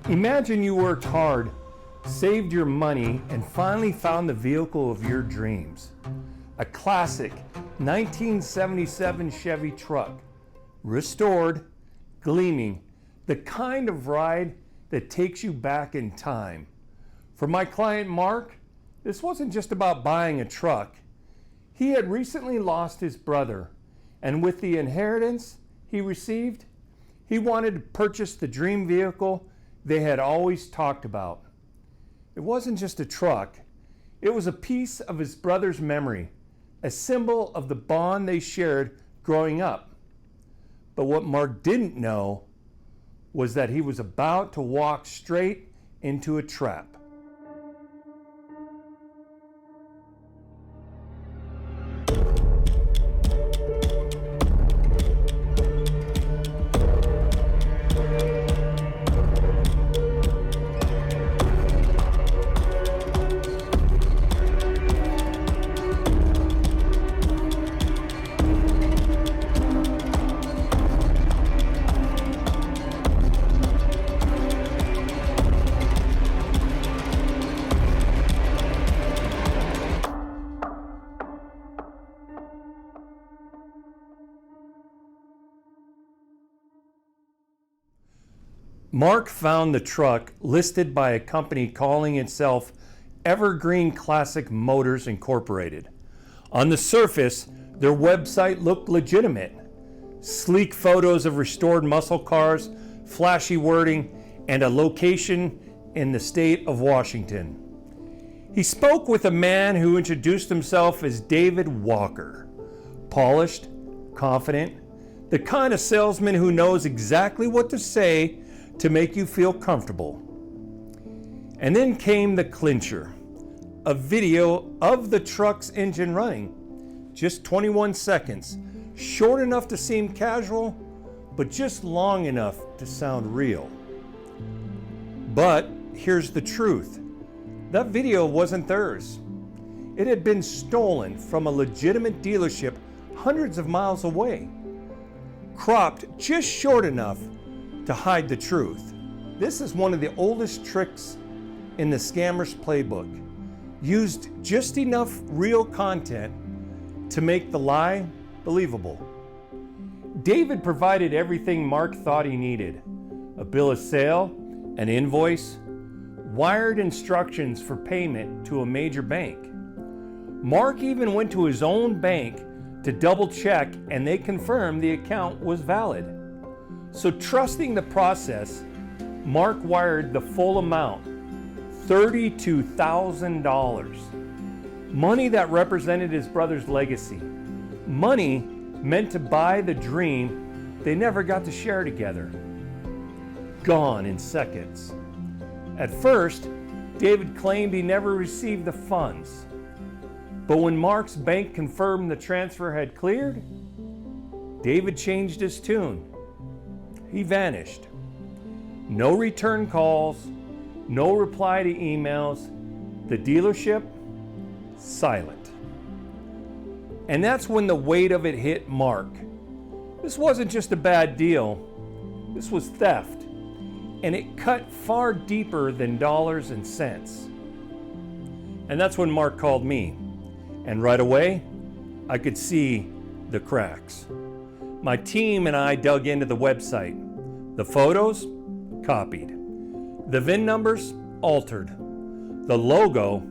Imagine you worked hard, saved your money, and finally found the vehicle of your dreams. A classic 1977 Chevy truck, restored, gleaming, the kind of ride that takes you back in time. For my client Mark, this wasn't just about buying a truck. He had recently lost his brother, and with the inheritance he received, he wanted to purchase the dream vehicle they had always talked about. It wasn't just a truck, it was a piece of his brother's memory, a symbol of the bond they shared growing up. But what Mark didn't know was that he was about to walk straight into a trap. Mark found the truck listed by a company calling itself Evergreen Classic Motors Incorporated. On the surface, their website looked legitimate. Sleek photos of restored muscle cars, flashy wording, and a location in the state of Washington. He spoke with a man who introduced himself as David Walker. Polished, confident, the kind of salesman who knows exactly what to say to make you feel comfortable. And then came the clincher, a video of the truck's engine running, just 21 seconds, short enough to seem casual, but just long enough to sound real. But here's the truth, that video wasn't theirs. It had been stolen from a legitimate dealership hundreds of miles away, cropped just short enough to hide the truth. This is one of the oldest tricks in the scammer's playbook. Used just enough real content to make the lie believable. David provided everything Mark thought he needed. A bill of sale, an invoice, wired instructions for payment to a major bank. Mark even went to his own bank to double check, and they confirmed the account was valid. So trusting the process, Mark wired the full amount, $32,000. Money that represented his brother's legacy. Money meant to buy the dream they never got to share together. Gone in seconds. At first, David claimed he never received the funds. But when Mark's bank confirmed the transfer had cleared, David changed his tune. He vanished. No return calls, no reply to emails. The dealership, silent. And that's when the weight of it hit Mark. This wasn't just a bad deal, this was theft. And it cut far deeper than dollars and cents. And that's when Mark called me. And right away, I could see the cracks. My team and I dug into the website. The photos, copied. The VIN numbers, altered. The logo,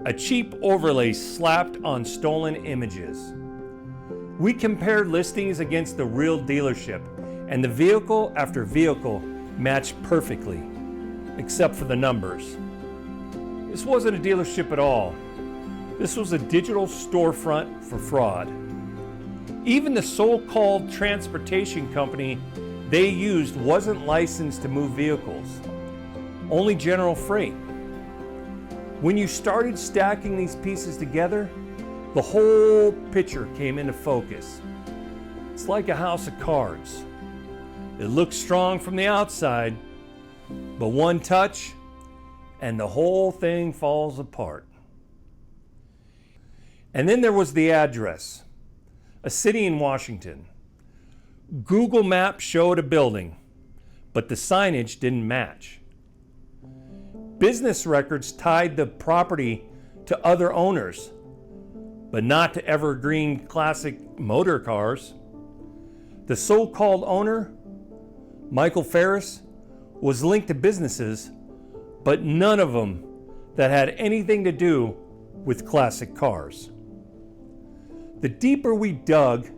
a cheap overlay slapped on stolen images. We compared listings against the real dealership, and the vehicle after vehicle matched perfectly, except for the numbers. This wasn't a dealership at all. This was a digital storefront for fraud. Even the so-called transportation company they used wasn't licensed to move vehicles, only general freight. When you started stacking these pieces together, the whole picture came into focus. It's like a house of cards. It looks strong from the outside, but one touch and the whole thing falls apart. And then there was the address, a city in Washington. Google Maps showed a building, but the signage didn't match. Business records tied the property to other owners, but not to evergreen classic motor cars. The so-called owner, Michael Ferris, was linked to businesses, but none of them that had anything to do with classic cars. The deeper we dug,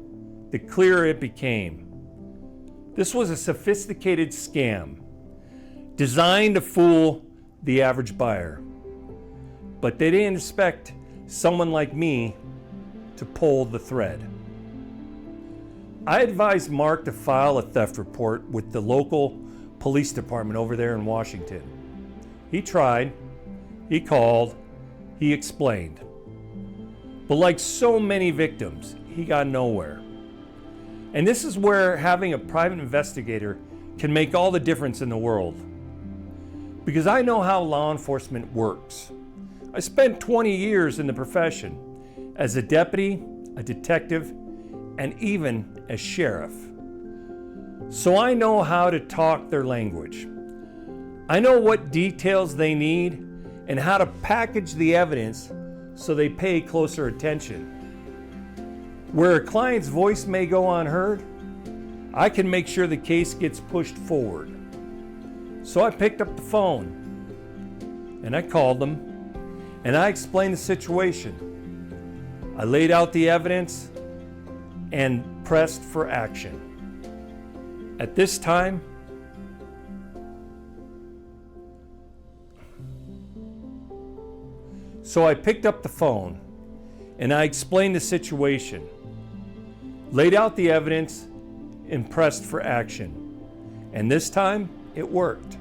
the clearer it became. This was a sophisticated scam designed to fool the average buyer. But they didn't expect someone like me to pull the thread. I advised Mark to file a theft report with the local police department over there in Washington. He tried, he called, he explained. But like so many victims, he got nowhere. And this is where having a private investigator can make all the difference in the world. Because I know how law enforcement works. I spent 20 years in the profession as a deputy, a detective, and even as sheriff. So I know how to talk their language. I know what details they need and how to package the evidence so they pay closer attention. Where a client's voice may go unheard, I can make sure the case gets pushed forward. So I picked up the phone and I called them and I explained the situation. I laid out the evidence and pressed for action. At this time, so I picked up the phone and I explained the situation, laid out the evidence, and pressed for action. And this time, it worked.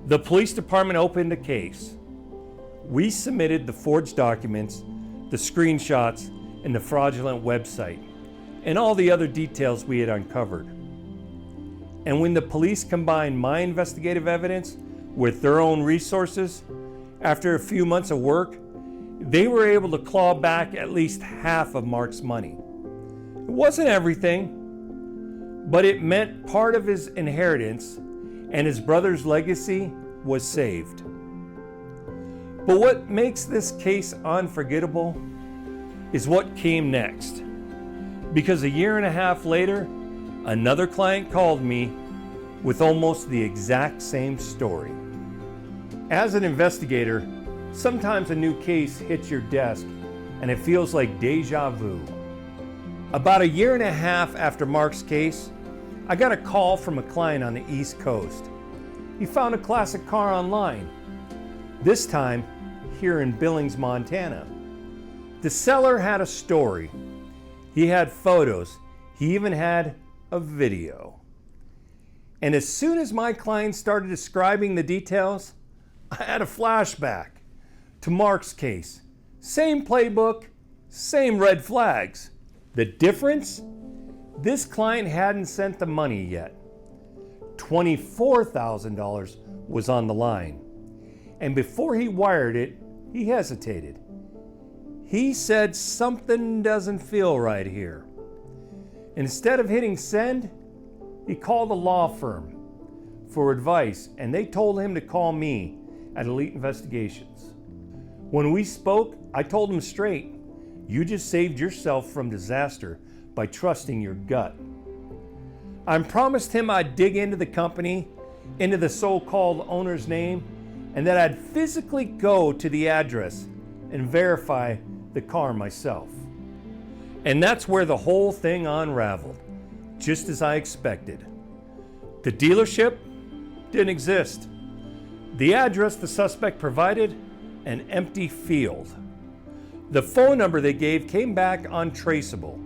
The police department opened a case. We submitted the forged documents, the screenshots, and the fraudulent website, and all the other details we had uncovered. And when the police combined my investigative evidence with their own resources, after a few months of work, they were able to claw back at least half of Mark's money. It wasn't everything, but it meant part of his inheritance, and his brother's legacy was saved. But what makes this case unforgettable is what came next. Because a year and a half later, another client called me with almost the exact same story. As an investigator, sometimes a new case hits your desk and it feels like deja vu. About a year and a half after Mark's case, I got a call from a client on the East Coast. He found a classic car online, this time here in Billings, Montana. The seller had a story. He had photos. He even had a video. And as soon as my client started describing the details, I had a flashback to Mark's case. Same playbook, same red flags. The difference? This client hadn't sent the money yet. $24,000 was on the line. And before he wired it, he hesitated. He said something doesn't feel right here. Instead of hitting send, he called a law firm for advice, and they told him to call me at Elite Investigations. When we spoke, I told him straight, you just saved yourself from disaster by trusting your gut. I promised him I'd dig into the company, into the so-called owner's name, and that I'd physically go to the address and verify the car myself. And that's where the whole thing unraveled, just as I expected. The dealership didn't exist. The address the suspect provided, an empty field. The phone number they gave came back untraceable.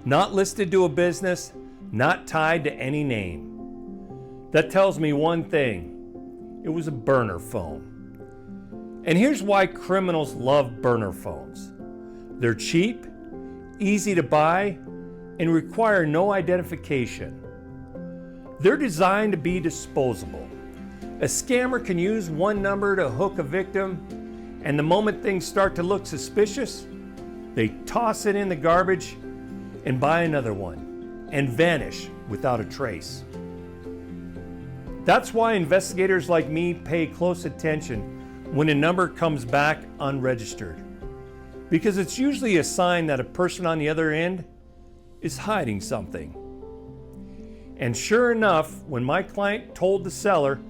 Not listed to a business, not tied to any name. That tells me one thing. It was a burner phone. And here's why criminals love burner phones. They're cheap, easy to buy, and require no identification. They're designed to be disposable. A scammer can use one number to hook a victim, and the moment things start to look suspicious, they toss it in the garbage and buy another one and vanish without a trace. That's why investigators like me pay close attention when a number comes back unregistered, because it's usually a sign that a person on the other end is hiding something. And sure enough, when my client told the seller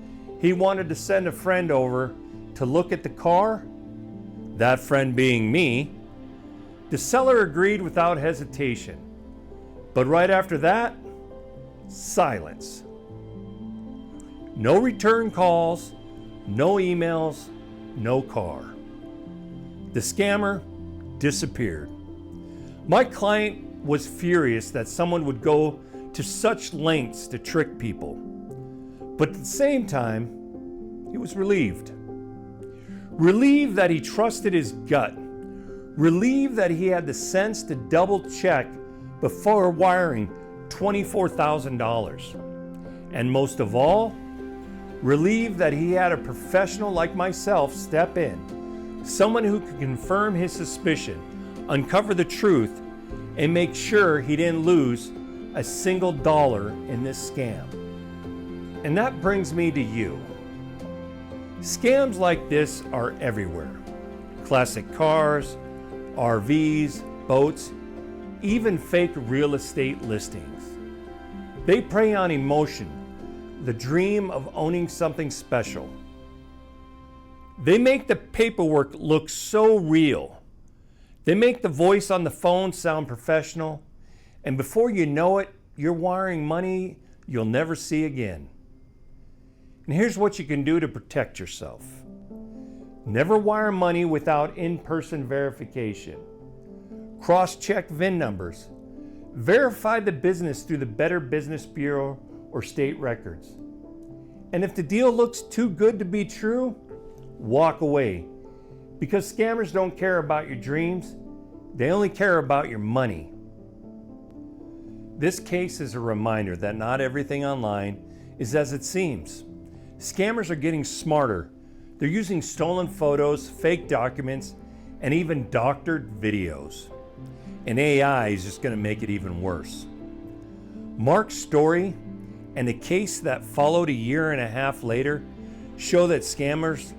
he wanted to send a friend over to look at the car, that friend being me, the seller agreed without hesitation. But right after that, silence. No return calls, no emails, no car. The scammer disappeared. My client was furious that someone would go to such lengths to trick people. But at the same time, he was relieved. Relieved that he trusted his gut. Relieved that he had the sense to double check before wiring $24,000. And most of all, relieved that he had a professional like myself step in, someone who could confirm his suspicion, uncover the truth, and make sure he didn't lose a single dollar in this scam. And that brings me to you. Scams like this are everywhere. Classic cars, RVs, boats, even fake real estate listings. They prey on emotion, the dream of owning something special. They make the paperwork look so real. They make the voice on the phone sound professional, and before you know it, you're wiring money you'll never see again. And here's what you can do to protect yourself. Never wire money without in-person verification. Cross-check VIN numbers. Verify the business through the Better Business Bureau or state records. And if the deal looks too good to be true, walk away. Because scammers don't care about your dreams, they only care about your money. This case is a reminder that not everything online is as it seems. Scammers are getting smarter. They're using stolen photos, fake documents, and even doctored videos. And AI is just going to make it even worse. Mark's story and the case that followed a year and a half later show that scammers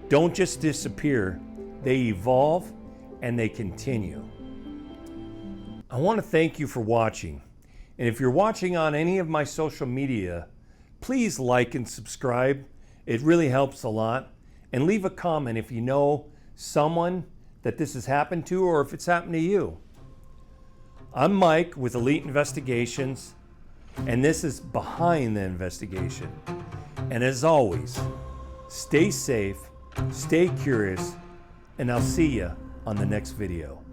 don't just disappear, they evolve and they continue. I want to thank you for watching. And if you're watching on any of my social media, please like and subscribe. It really helps a lot. And leave a comment if you know someone that this has happened to or if it's happened to you. I'm Mike with Elite Investigations, and this is Behind the Investigation. And as always, stay safe, stay curious, and I'll see you on the next video.